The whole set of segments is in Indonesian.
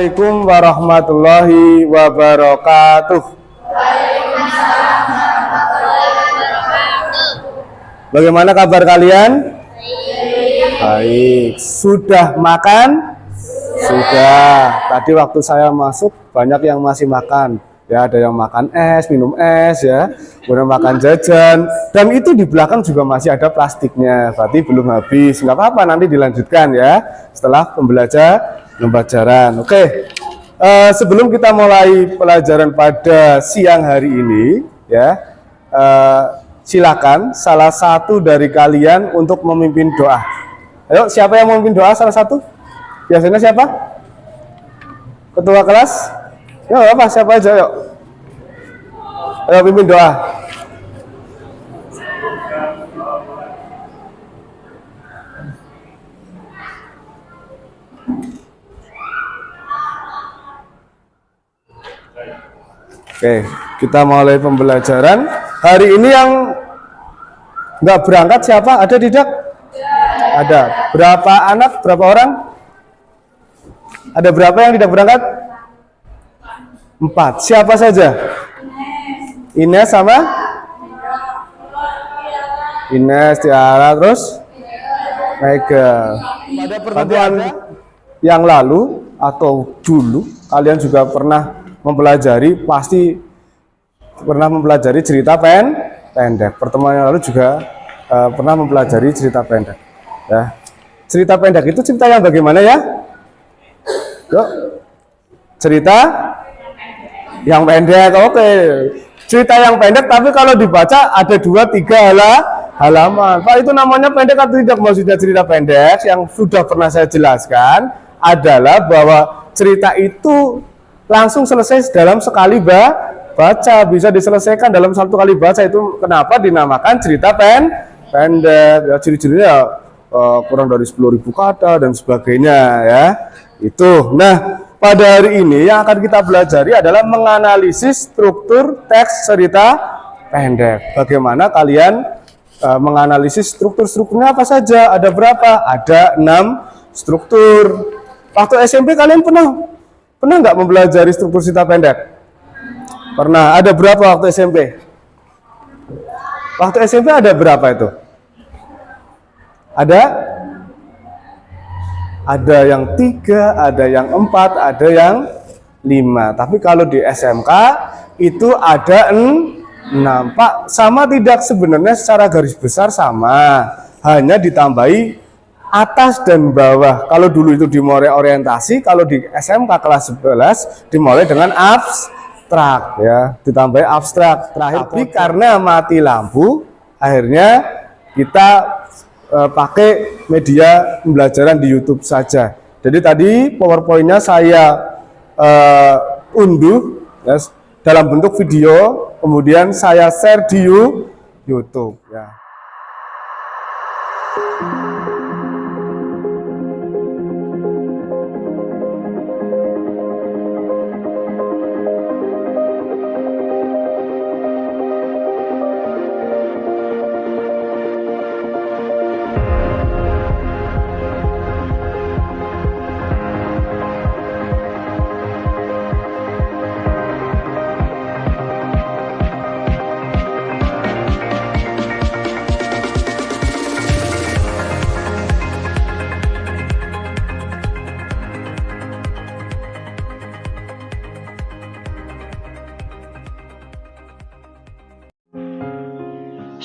Assalamualaikum warahmatullahi wabarakatuh. Bagaimana kabar kalian? Baik. Sudah makan? Sudah. Tadi waktu saya masuk banyak yang masih makan. Ya, ada yang makan es, minum es ya, kemudian makan jajan, dan itu di belakang juga masih ada plastiknya, berarti belum habis. Nggak apa-apa, nanti dilanjutkan ya setelah pembelajaran. Oke, sebelum kita mulai pelajaran pada siang hari ini ya, silakan salah satu dari kalian untuk memimpin doa. Ayo, siapa yang memimpin doa salah satu? Biasanya siapa? Ketua kelas? Ya apa, siapa aja, yuk. Ayo pimpin doa. Oke, kita mulai pembelajaran. Hari ini yang nggak berangkat siapa? Ada tidak? Ada. Berapa anak? Berapa orang? Ada berapa yang tidak berangkat? 4. Siapa saja? Ines sama? Ines, Tiara, terus? Mega. Pada pertemuan yang lalu atau dulu, kalian juga pernah mempelajari, pasti pernah mempelajari cerita pendek. Pertemuan yang lalu juga pernah mempelajari cerita pendek. Ya. Cerita pendek itu cerita yang bagaimana ya? Yuk. Cerita yang pendek, oke. Cerita yang pendek, tapi kalau dibaca ada 2-3 halaman. Pak, itu namanya pendek atau tidak? Maksudnya cerita pendek yang sudah pernah saya jelaskan adalah bahwa cerita itu langsung selesai dalam sekali baca, bisa diselesaikan dalam satu kali baca. Itu kenapa dinamakan cerita pendek. Ya, ciri-cirinya kurang dari 10.000 kata dan sebagainya ya. Itu. Nah, pada hari ini yang akan kita pelajari adalah menganalisis struktur teks cerita pendek. Bagaimana kalian menganalisis strukturnya apa saja? Ada berapa? Ada 6 struktur. Waktu SMP kalian pernah nggak mempelajari struktur cerita pendek? Pernah. Ada berapa waktu SMP? Waktu SMP ada berapa itu? Ada yang 3, ada yang 4, ada yang 5. Tapi kalau di SMK itu ada 6. Pak, sama tidak? Sebenarnya secara garis besar sama, hanya ditambahi atas dan bawah. Kalau dulu itu dimulai orientasi, kalau di SMK kelas 11 dimulai dengan abstrak ya, ditambahi abstrak. Tapi karena mati lampu, akhirnya kita pakai media pembelajaran di YouTube saja. Jadi tadi PowerPoint-nya saya unduh ya, dalam bentuk video, kemudian saya share di YouTube ya.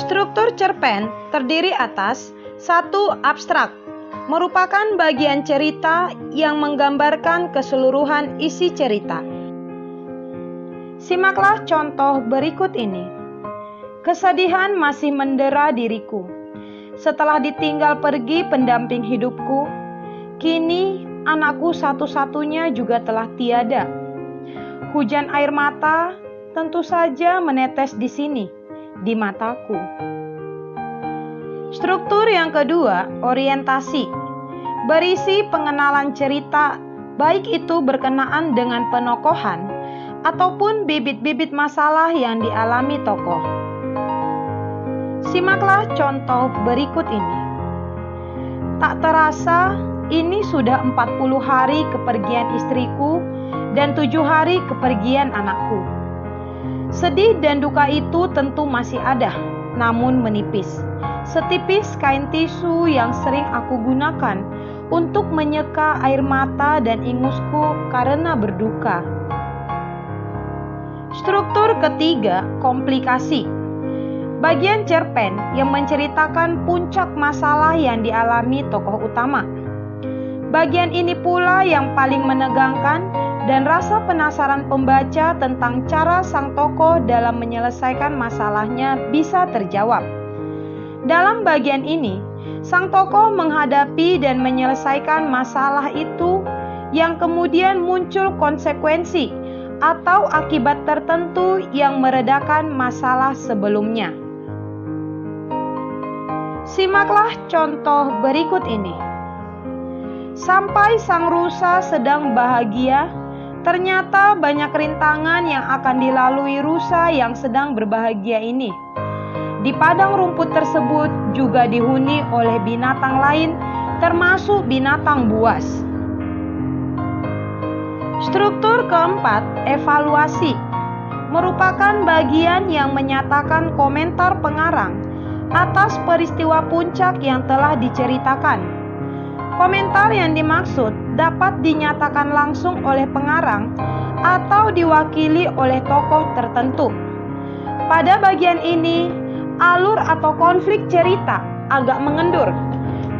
Struktur cerpen terdiri atas 1. Abstrak, merupakan bagian cerita yang menggambarkan keseluruhan isi cerita. Simaklah contoh berikut ini. Kesedihan masih mendera diriku. Setelah ditinggal pergi pendamping hidupku, kini anakku satu-satunya juga telah tiada. Hujan air mata tentu saja menetes di sini, di mataku. Struktur yang kedua, orientasi, berisi pengenalan cerita, baik itu berkenaan dengan penokohan ataupun bibit-bibit masalah yang dialami tokoh. Simaklah contoh berikut ini. Tak terasa ini sudah 40 hari kepergian istriku dan 7 hari kepergian anakku. Sedih dan duka itu tentu masih ada, namun menipis. Setipis kain tisu yang sering aku gunakan untuk menyeka air mata dan ingusku karena berduka. Struktur ketiga, komplikasi. Bagian cerpen yang menceritakan puncak masalah yang dialami tokoh utama. Bagian ini pula yang paling menegangkan dan rasa penasaran pembaca tentang cara sang tokoh dalam menyelesaikan masalahnya bisa terjawab. Dalam bagian ini, sang tokoh menghadapi dan menyelesaikan masalah itu yang kemudian muncul konsekuensi atau akibat tertentu yang meredakan masalah sebelumnya. Simaklah contoh berikut ini. Sampai sang rusa sedang bahagia, ternyata banyak rintangan yang akan dilalui rusa yang sedang berbahagia ini. Di padang rumput tersebut juga dihuni oleh binatang lain, termasuk binatang buas. Struktur keempat, evaluasi, merupakan bagian yang menyatakan komentar pengarang atas peristiwa puncak yang telah diceritakan. Komentar yang dimaksud dapat dinyatakan langsung oleh pengarang atau diwakili oleh tokoh tertentu. Pada bagian ini, alur atau konflik cerita agak mengendur,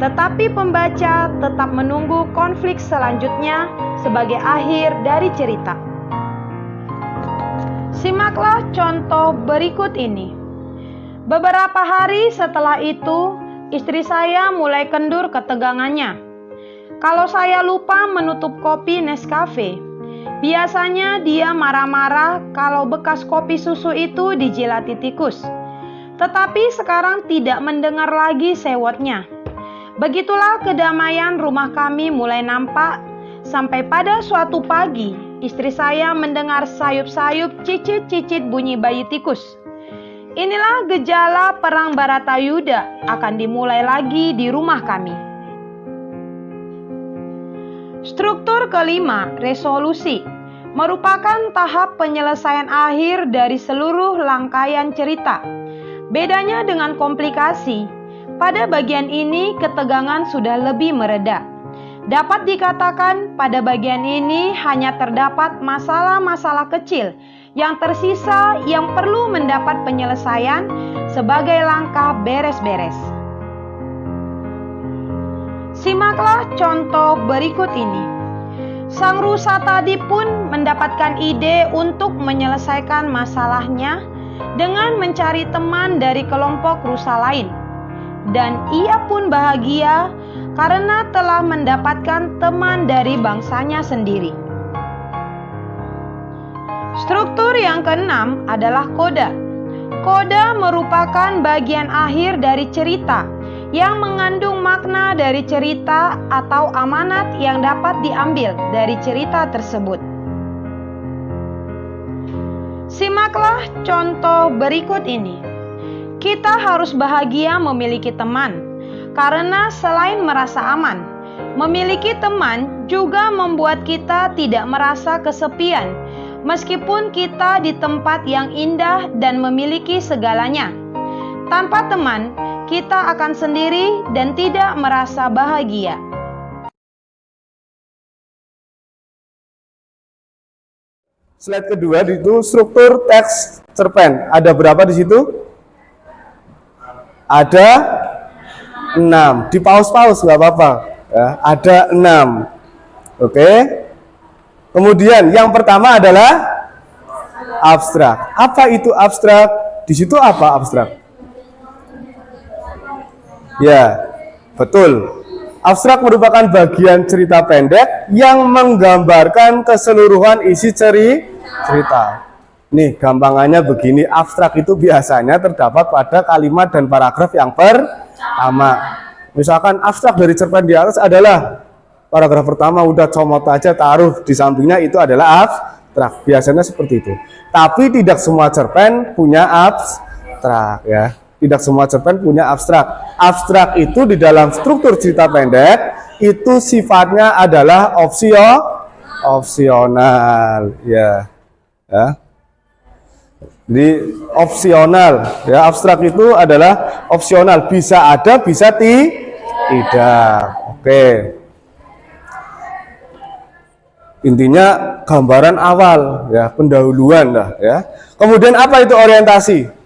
tetapi pembaca tetap menunggu konflik selanjutnya sebagai akhir dari cerita. Simaklah contoh berikut ini. Beberapa hari setelah itu, istri saya mulai kendur ketegangannya. Kalau saya lupa menutup kopi Nescafe, biasanya dia marah-marah kalau bekas kopi susu itu dijilati tikus. Tetapi sekarang tidak mendengar lagi sewotnya. Begitulah kedamaian rumah kami mulai nampak, sampai pada suatu pagi, istri saya mendengar sayup-sayup cicit-cicit bunyi bayi tikus. Inilah gejala perang Baratayuda akan dimulai lagi di rumah kami. Struktur kelima, resolusi, merupakan tahap penyelesaian akhir dari seluruh rangkaian cerita. Bedanya dengan komplikasi, pada bagian ini ketegangan sudah lebih mereda. Dapat dikatakan pada bagian ini hanya terdapat masalah-masalah kecil yang tersisa yang perlu mendapat penyelesaian sebagai langkah beres-beres. Simaklah contoh berikut ini. Sang rusa tadi pun mendapatkan ide untuk menyelesaikan masalahnya dengan mencari teman dari kelompok rusa lain. Dan ia pun bahagia karena telah mendapatkan teman dari bangsanya sendiri. Struktur yang keenam adalah koda. Koda merupakan bagian akhir dari cerita yang mengandung makna dari cerita atau amanat yang dapat diambil dari cerita tersebut. Simaklah contoh berikut ini. Kita harus bahagia memiliki teman, karena selain merasa aman, memiliki teman juga membuat kita tidak merasa kesepian, meskipun kita di tempat yang indah dan memiliki segalanya. Tanpa teman, kita akan sendiri dan tidak merasa bahagia. Slide kedua itu struktur teks cerpen. Ada berapa di situ? Ada 6. Di paus-paus nggak apa-apa. Ya, ada 6. Oke. Kemudian yang pertama adalah abstrak. Apa itu abstrak? Di situ apa abstrak? Ya, betul. Abstrak merupakan bagian cerita pendek yang menggambarkan keseluruhan isi cerita. Nih, gampangannya begini, abstrak itu biasanya terdapat pada kalimat dan paragraf yang pertama. Misalkan abstrak dari cerpen di atas adalah paragraf pertama, udah comot aja taruh di sampingnya, itu adalah abstrak. Biasanya seperti itu. Tapi tidak semua cerpen punya abstrak ya. Tidak semua cerpen punya abstrak. Abstrak itu di dalam struktur cerita pendek itu sifatnya adalah opsional, ya. Jadi opsional, ya, abstrak itu adalah opsional, bisa ada, bisa tidak. Oke. Intinya gambaran awal, ya, pendahuluan lah, ya. Kemudian apa itu orientasi?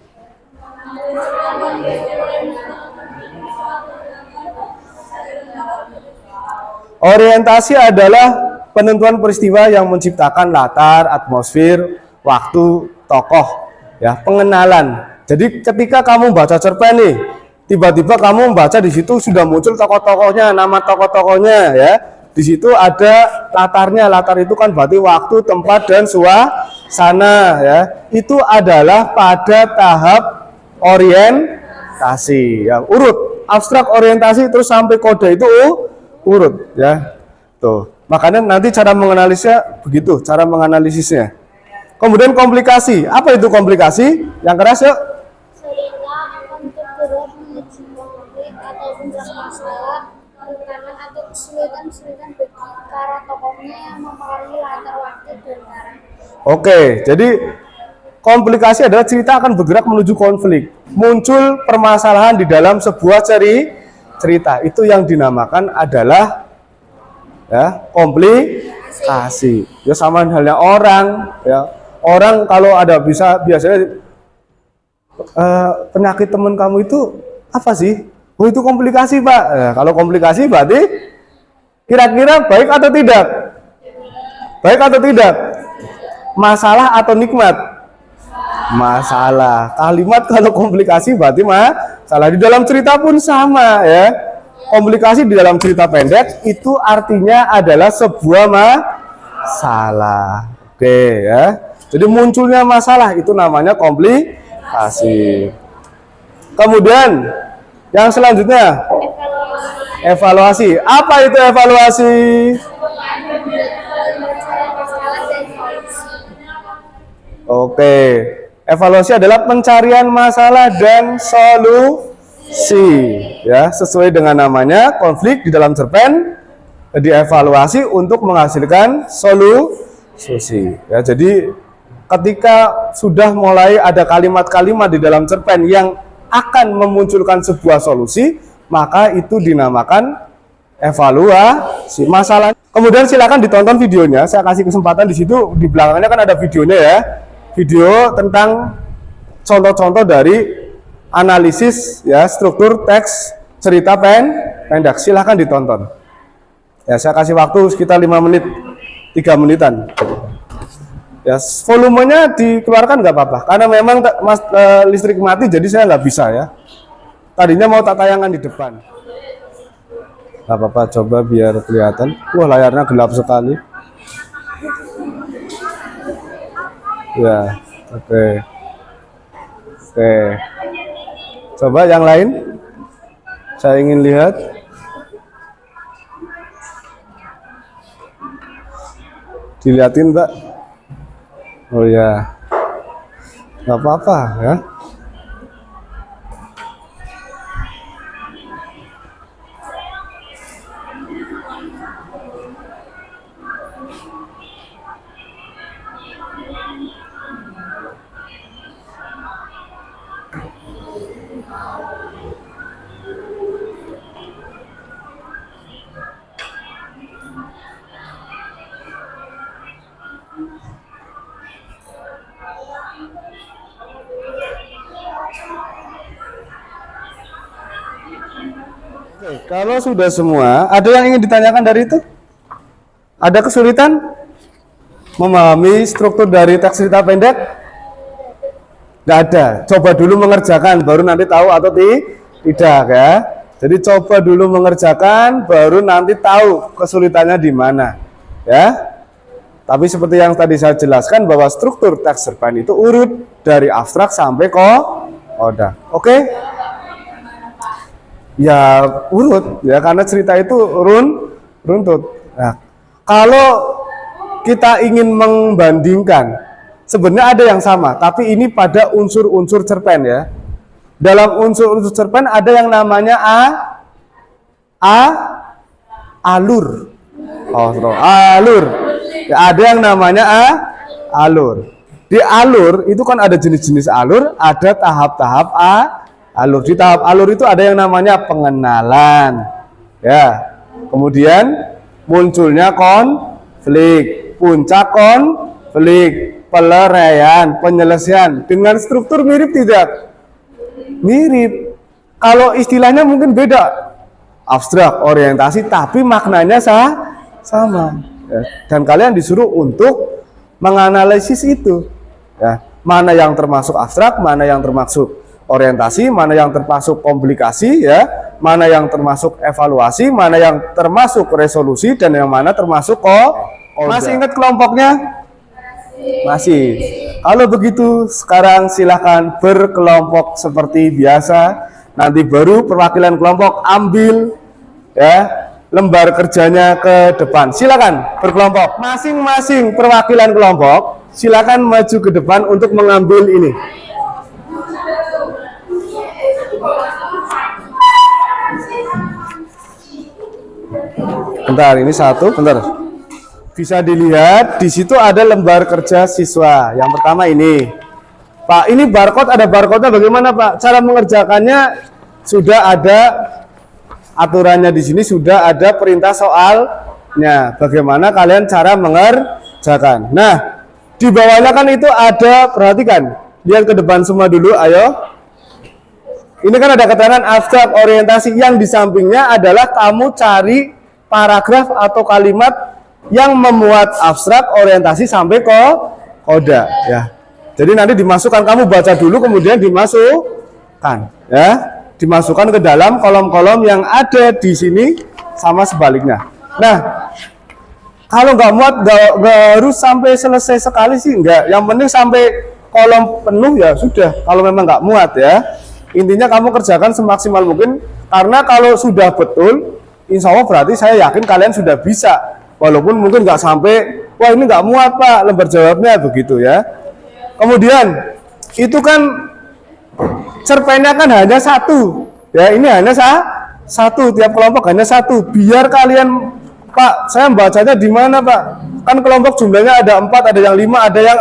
Orientasi adalah penentuan peristiwa yang menciptakan latar, atmosfer, waktu, tokoh, ya, pengenalan. Jadi ketika kamu baca cerpen nih, tiba-tiba kamu membaca di situ sudah muncul tokoh-tokohnya, nama tokoh-tokohnya, ya. Di situ ada latarnya. Latar itu kan berarti waktu, tempat, dan suasana, ya. Itu adalah pada tahap orientasi, ya. Urut abstrak, orientasi, terus sampai kode itu urut, ya. Tuh. Makanya nanti cara menganalisisnya begitu, cara menganalisisnya. Kemudian komplikasi. Apa itu komplikasi? Yang keras, yuk. Sehingga akan bergerak menuju konflik ataupun masalah, tekanan atau kesulitan bagi para tokohnya yang mempengaruhi latar waktu dan karakter. Oke, jadi komplikasi adalah cerita akan bergerak menuju konflik. Muncul permasalahan di dalam sebuah cerita. Itu yang dinamakan adalah, ya, komplikasi. Ya, sama halnya orang, ya. Orang kalau ada biasanya penyakit teman kamu itu apa sih? Oh, itu komplikasi, Pak. Ya, kalau komplikasi berarti kira-kira baik atau tidak? Baik atau tidak? Masalah atau nikmat? Masalah. Kalimat kalau komplikasi berarti masalah. Di dalam cerita pun sama, ya. Komplikasi di dalam cerita pendek itu artinya adalah sebuah masalah. Oke, ya. Jadi munculnya masalah itu namanya komplikasi. Kemudian yang selanjutnya evaluasi. Apa itu evaluasi? Oke, evaluasi adalah pencarian masalah dan solusi, ya, sesuai dengan namanya, konflik di dalam cerpen dievaluasi untuk menghasilkan solusi. Ya, jadi ketika sudah mulai ada kalimat-kalimat di dalam cerpen yang akan memunculkan sebuah solusi, maka itu dinamakan evaluasi masalah. Kemudian silakan ditonton videonya. Saya kasih kesempatan di situ, di belakangnya kan ada videonya, ya. Video tentang contoh-contoh dari analisis, ya, struktur teks cerita pendek. Silakan ditonton. Ya, saya kasih waktu sekitar 5 menit, 3 menitan. Ya, volumenya dikeluarkan nggak apa-apa, karena memang listrik mati, jadi saya nggak bisa, ya. Tadinya mau tak tayangan di depan. Nggak apa-apa, coba biar kelihatan. Wah, layarnya gelap sekali. Ya, oke. Coba yang lain, saya ingin lihat. Dilihatin, Mbak. Oh ya, nggak apa-apa, ya. Oke, kalau sudah semua, ada yang ingin ditanyakan dari itu? Ada kesulitan memahami struktur dari teks cerita pendek? Nggak ada. Coba dulu mengerjakan, baru nanti tahu atau tidak, ya. Jadi coba dulu mengerjakan, baru nanti tahu kesulitannya di mana, ya. Tapi seperti yang tadi saya jelaskan bahwa struktur teks cerpen itu urut dari abstrak sampai koda. Oke? Ya urut, ya, karena cerita itu runtut. Nah, kalau kita ingin membandingkan, sebenarnya ada yang sama, tapi ini pada unsur-unsur cerpen, ya. Dalam unsur-unsur cerpen ada yang namanya alur. Oh, alur. Ya, ada yang namanya alur. Di alur itu kan ada jenis-jenis alur, ada tahap-tahap alur. Di tahap alur itu ada yang namanya pengenalan. Ya. Kemudian munculnya konflik, puncak konflik, peleraian, penyelesaian. Dengan struktur mirip tidak? Mirip. Kalau istilahnya mungkin beda. Abstrak, orientasi, tapi maknanya sama. Ya. Dan kalian disuruh untuk menganalisis itu. Ya. Mana yang termasuk abstrak, mana yang termasuk orientasi, mana yang termasuk komplikasi, ya, mana yang termasuk evaluasi, mana yang termasuk resolusi, dan yang mana termasuk Masih ingat kelompoknya? Masih. Kalau begitu sekarang silahkan berkelompok seperti biasa. Nanti baru perwakilan kelompok ambil ya lembar kerjanya ke depan. Silakan berkelompok. Masing-masing perwakilan kelompok silakan maju ke depan untuk mengambil ini. Bentar, ini satu, bentar. Bisa dilihat di situ ada lembar kerja siswa. Yang pertama ini. Pak, ini barcode, ada barcode-nya bagaimana, Pak? Cara mengerjakannya sudah ada aturannya di sini, sudah ada perintah soalnya. Bagaimana kalian cara mengerjakan? Nah, di bawahnya kan itu ada, perhatikan. Lihat ke depan semua dulu, ayo. Ini kan ada keterangan abstrak orientasi, yang di sampingnya adalah kamu cari paragraf atau kalimat yang memuat abstrak orientasi sampai ke koda, ya. Jadi nanti dimasukkan, kamu baca dulu kemudian dimasukkan, ya, dimasukkan ke dalam kolom-kolom yang ada di sini sama sebaliknya. Nah, kalau nggak muat nggak harus sampai selesai sekali sih, enggak. Yang penting sampai kolom penuh ya sudah. Kalau memang nggak muat ya, intinya kamu kerjakan semaksimal mungkin. Karena kalau sudah betul, insya Allah berarti saya yakin kalian sudah bisa. Walaupun mungkin nggak sampai, wah ini nggak muat Pak lembar jawabnya begitu ya. Kemudian itu kan cerpennya kan hanya satu, ya, ini hanya satu, tiap kelompok hanya satu. Biar kalian, Pak, saya membacanya di mana Pak? Kan kelompok jumlahnya ada 4, ada yang 5, ada yang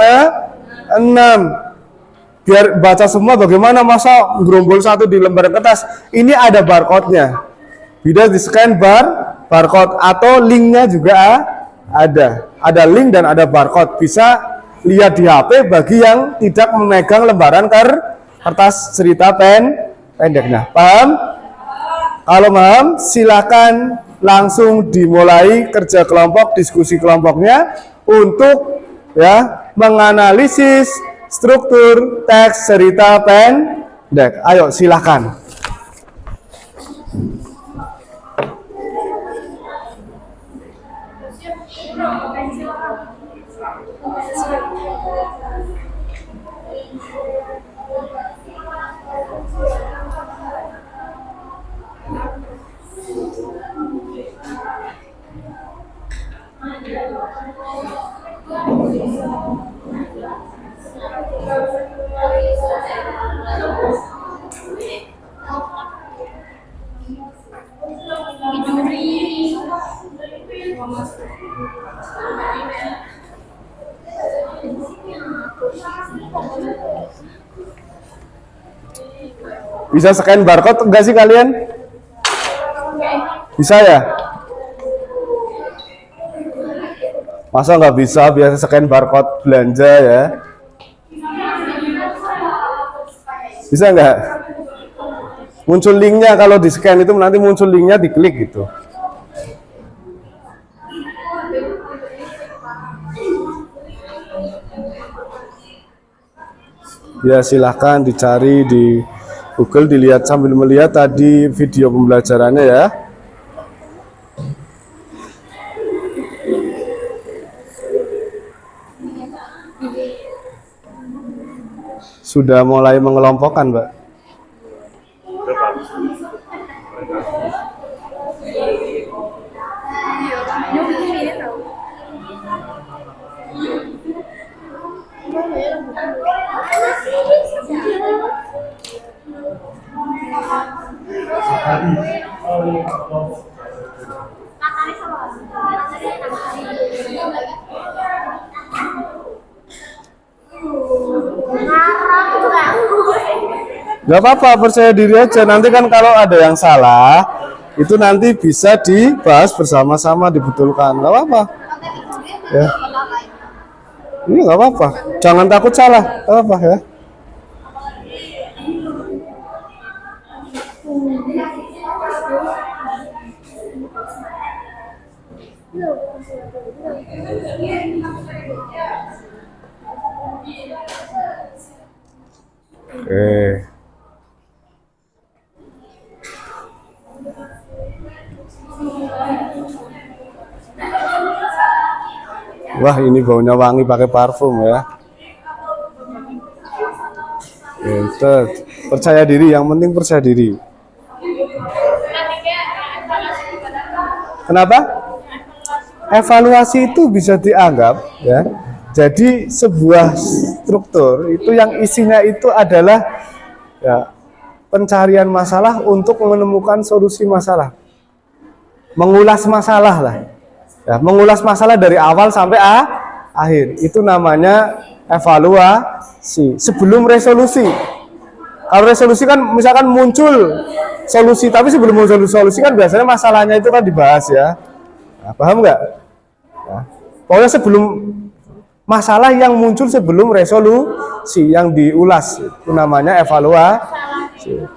6. Biar baca semua, bagaimana masa gerombol satu di lembar kertas? Ini ada barcode-nya. Bisa di scan barcode atau linknya juga ada. Ada link dan ada barcode. Bisa lihat di HP bagi yang tidak memegang lembaran kertas cerita pendeknya. Paham? Kalau paham, silakan langsung dimulai kerja kelompok, diskusi kelompoknya untuk ya menganalisis struktur teks cerita pendek. Ayo silakan. Bisa scan barcode enggak sih kalian? Bisa ya? Masa nggak bisa? Biasa scan barcode belanja ya? Bisa nggak? Muncul linknya, kalau di scan itu nanti muncul linknya, diklik gitu. Ya silahkan dicari di Google, dilihat sambil melihat tadi video pembelajarannya ya. Sudah mulai mengelompokkan, Mbak. Nggak apa-apa, percaya diri aja. Nanti kan kalau ada yang salah, itu nanti bisa dibahas bersama-sama, dibetulkan. Nggak apa-apa. Ya. Ini nggak apa-apa. Jangan takut salah. Nggak apa-apa ya. Oke. Wah, ini baunya wangi pakai parfum ya. Pinter. Percaya diri, yang penting percaya diri. Kenapa? Evaluasi itu bisa dianggap ya. Jadi sebuah struktur itu yang isinya itu adalah ya, pencarian masalah untuk menemukan solusi masalah. Mengulas masalah lah. Ya, mengulas masalah dari awal sampai akhir. Itu namanya evaluasi sebelum resolusi. Kalau resolusi kan misalkan muncul solusi, tapi sebelum muncul solusi kan biasanya masalahnya itu kan dibahas ya. Nah, paham nggak? Ya. Pokoknya sebelum masalah yang muncul sebelum resolusi yang diulas itu namanya evaluasi.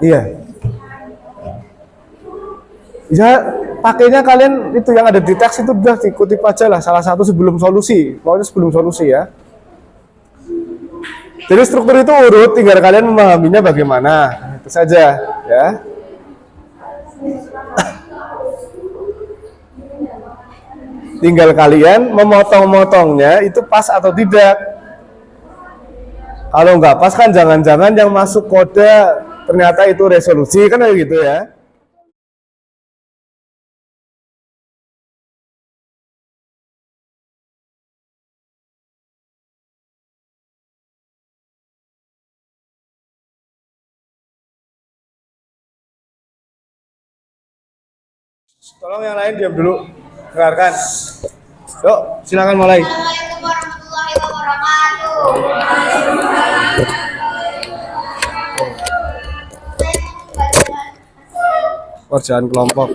Iya. Bisa pakainya kalian itu yang ada di teks itu udah dikutip aja lah, salah satu sebelum solusi. Pokoknya sebelum solusi ya. Jadi struktur itu urut, tinggal kalian memahaminya bagaimana. Itu saja ya. Tinggal kalian memotong-motongnya itu pas atau tidak. Kalau nggak pas kan jangan-jangan yang masuk kode ternyata itu resolusi, kan kayak gitu ya. Tolong yang lain diam dulu, dengarkan. Yuk, silakan mulai. Assalamualaikum warahmatullahi wabarakatuh. Kerjaan kelompok.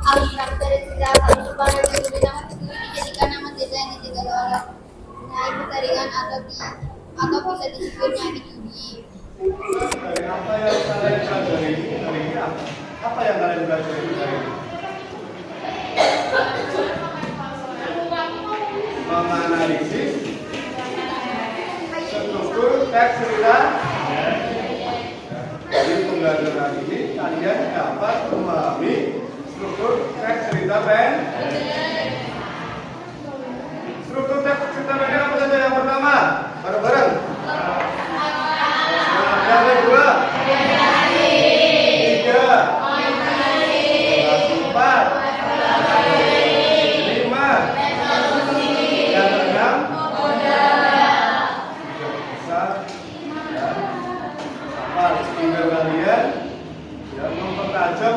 Abstrak dari sejarah kehidupan dan kehidupan dijadikan nama desa yang ditinggali oleh ibu tarian atau bisa disebut nyai tuji. Apa yang kalian pelajari hari ini? Apa yang kalian pelajari hari ini? Menganalisis struktur teks cerita. Dari pembelajaran ini kalian dapat memahami struktur teks cerita pendek. Struktur teks cerita pendek apa saja? Yang pertama, bareng-bareng. Yang kedua, tiga, empat, lima, yang keenam, besar, ya, apa tinggal kalian yang mempertajam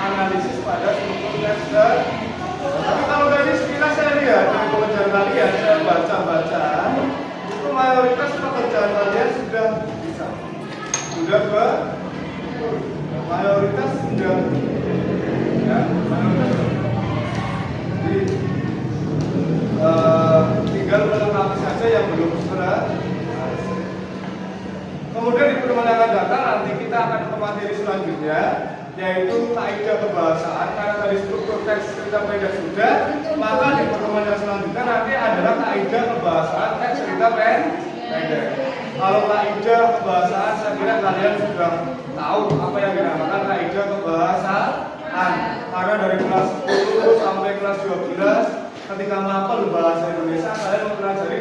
analisis pada struktur teks. Tapi kalau dari sekilas saya lihat dari pengerjaan kalian, saya baca-baca, itu mayoritas pekerjaan kalian sudah bisa. Sudah ke mayoritas sudah ya, mayoritas jadi tinggal melengkapi saja yang belum selesai. Kemudian di pertemuan yang akan datang nanti kita akan ke materi selanjutnya, yaitu kaidah kebahasaan. Karena tadi struktur teks cerita pendek sudah, maka di pertemuan yang selanjutnya nanti adalah kaidah kebahasaan teks cerita pendek. Kalau kaidah kebahasaan, saya kira kalian sudah tahu apa yang dinamakan kaidah kebahasaan. Karena dari kelas 10 sampai kelas 12, ketika mapel bahasa Indonesia, kalian mempelajari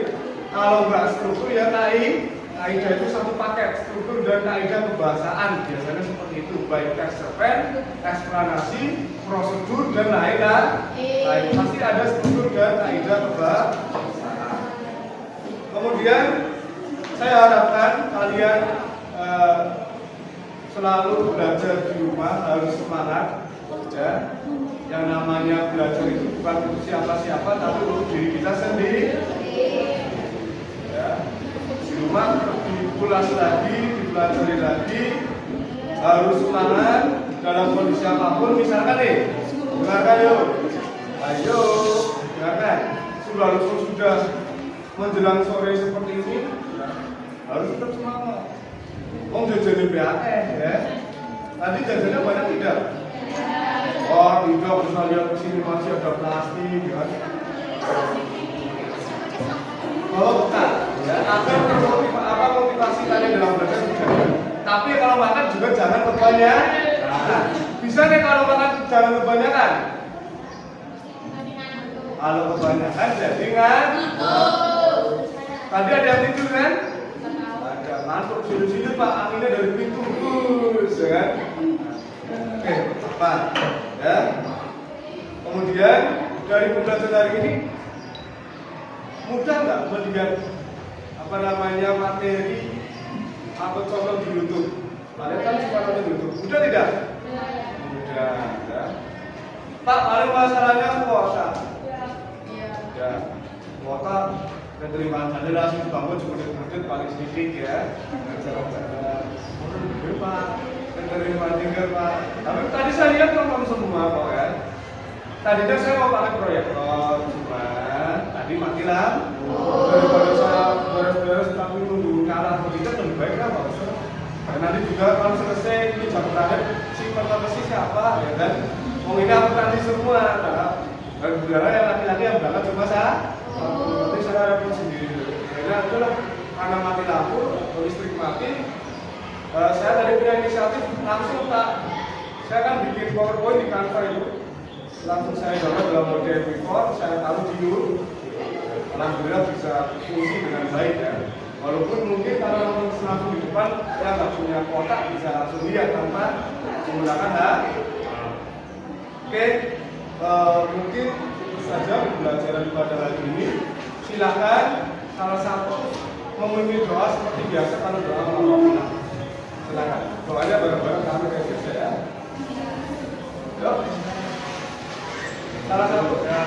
kalau nggak struktur ya kaidah itu satu paket, struktur dan kaidah kebahasaan. Biasanya seperti itu, baik teks cerpen, eksplanasi, prosedur dan lain-lain. Pasti ada struktur dan kaidah kebahasaan. Kemudian saya harapkan kalian selalu belajar di rumah, harus semangat bekerja. Yang namanya belajar itu bukan untuk siapa-siapa, tapi untuk diri kita sendiri. cuma diulas lagi, dipelajari lagi, harus semangat dalam kondisi apapun. Misalkan nih, dengarkan yuk, ayo, dengarkan. Sudah menjelang sore seperti ini, harus tetap semangat. Mau jajan BAE ya. Tadi jajannya banyak tidak? Oh tidak, bisa lihat kesini masih ada plastik ya. Oh bukan, ya, agar motivasi kalian dalam belajar jajan. Tapi kalau makan juga jangan kebanyakan. Nah, bisa nih kalau makan jangan kebanyakan. Kalau kebanyakan jadi ngantuk. Tadi ada yang tidur kan? Ada ngantuk, sini Pak, anginnya dari pintu, ya kan? Oke, apa? Ya. Kemudian dari pembelajaran hari ini mudah nggak melihat materi atau contoh di YouTube? Kalian kan suka nonton YouTube, mudah tidak? Mudah. Ya. Pak, paling masalahnya kuota. Ya, kuota penerimaan ada langsung bangun cuma sedikit paling sedikit ya. Cara-cara. Pak, penerimaan tinggal Pak. Tapi tadi saya lihat nonton semua kok ya. Tadinya saya mau pakai proyektor, cuma tadi mati lampu. Daripada saya beres-beres tapi nunggu nyala begitu lebih baik lah Pak. Dan nanti juga kalau selesai ini jam terakhir si penerbangan siapa ya kan? Mau ini aku nanti semua. Dan saudara yang laki-laki yang berangkat cuma saya. Nanti saya repot sendiri. Karena itulah karena mati lampu, listrik mati. Saya dari punya inisiatif langsung saya kan bikin PowerPoint di Canva itu. Langsung saya download dalam mode Word, saya taruh di YouTube. Alhamdulillah bisa fungsi dengan baik ya. Walaupun mungkin kalau langsung di depan ya nggak punya kotak bisa langsung lihat tanpa menggunakan Oke, mungkin itu saja pembelajaran pada hari ini. Silakan salah satu memimpin doa seperti biasa kalau doa malam. Silakan. Doanya bareng-bareng kami kayak biasa ya. Yuk. Salah satu ya.